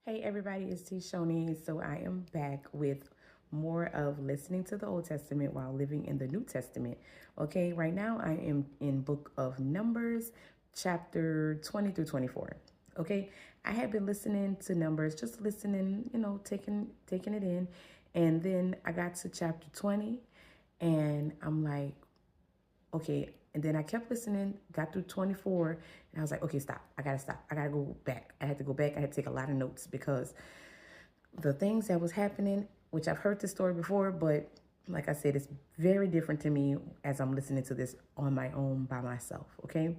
Hey everybody, it's T Shoni. So I am back with more of listening to the Old Testament while living in the New Testament. Okay, right now I am in book of Numbers, chapter 20 through 24. Okay, I have been listening to Numbers, just listening, taking it in. And then I got to chapter 20 and I'm like, okay. And then I kept listening, got through 24, and I was like, okay, stop. I gotta stop. I gotta go back. I had to go back. I had to take a lot of notes because the things that was happening, which I've heard this story before, but like I said, it's very different to me as I'm listening to this on my own by myself, okay?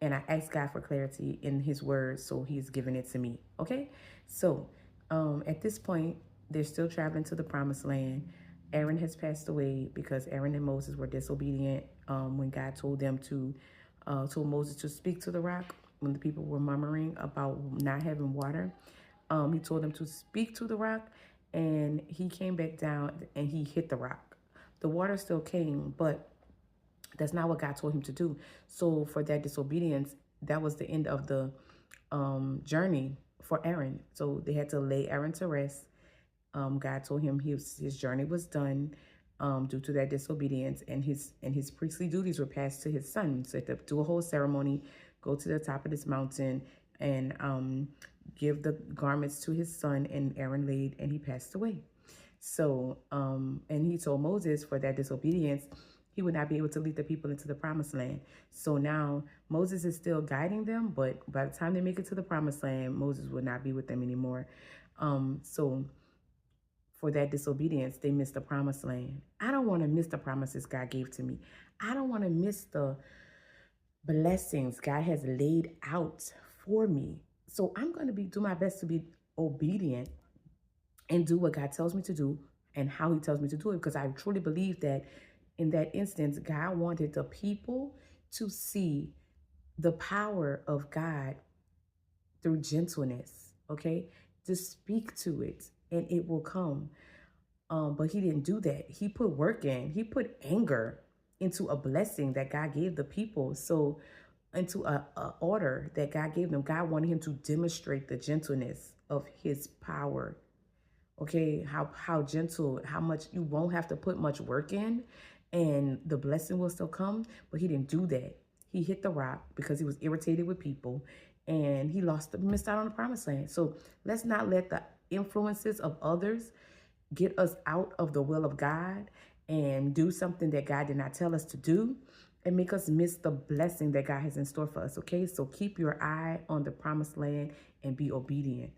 And I asked God for clarity in his word, so he's giving it to me, okay? So at this point, they're still traveling to the promised land. Aaron has passed away because Aaron and Moses were disobedient when God told them told Moses to speak to the rock when the people were murmuring about not having water. He told them to speak to the rock, and he came back down and he hit the rock. The water still came, but that's not what God told him to do. So for that disobedience, that was the end of the journey for Aaron. So they had to lay Aaron to rest. God told him his journey was done due to that disobedience, and his priestly duties were passed to his son. So to do a whole ceremony, go to the top of this mountain, and give the garments to his son. And Aaron laid, and he passed away. So and he told Moses for that disobedience, he would not be able to lead the people into the promised land. So now Moses is still guiding them, but by the time they make it to the promised land, Moses will not be with them anymore. So for that disobedience, they missed the promised land. I don't want to miss the promises God gave to me. I don't want to miss the blessings God has laid out for me. So I'm going to do my best to be obedient and do what God tells me to do and how he tells me to do it, because I truly believe that in that instance, God wanted the people to see the power of God through gentleness, okay? Just speak to it and it will come. But he didn't do that. He put work in. He put anger into a blessing that God gave the people. So into a order that God gave them. God wanted him to demonstrate the gentleness of his power. Okay, how gentle, how much you won't have to put much work in, and the blessing will still come. But he didn't do that. He hit the rock because he was irritated with people, and he missed out on the promised land. So let's not let the influences of others get us out of the will of God and do something that God did not tell us to do and make us miss the blessing that God has in store for us, okay? So keep your eye on the promised land and be obedient.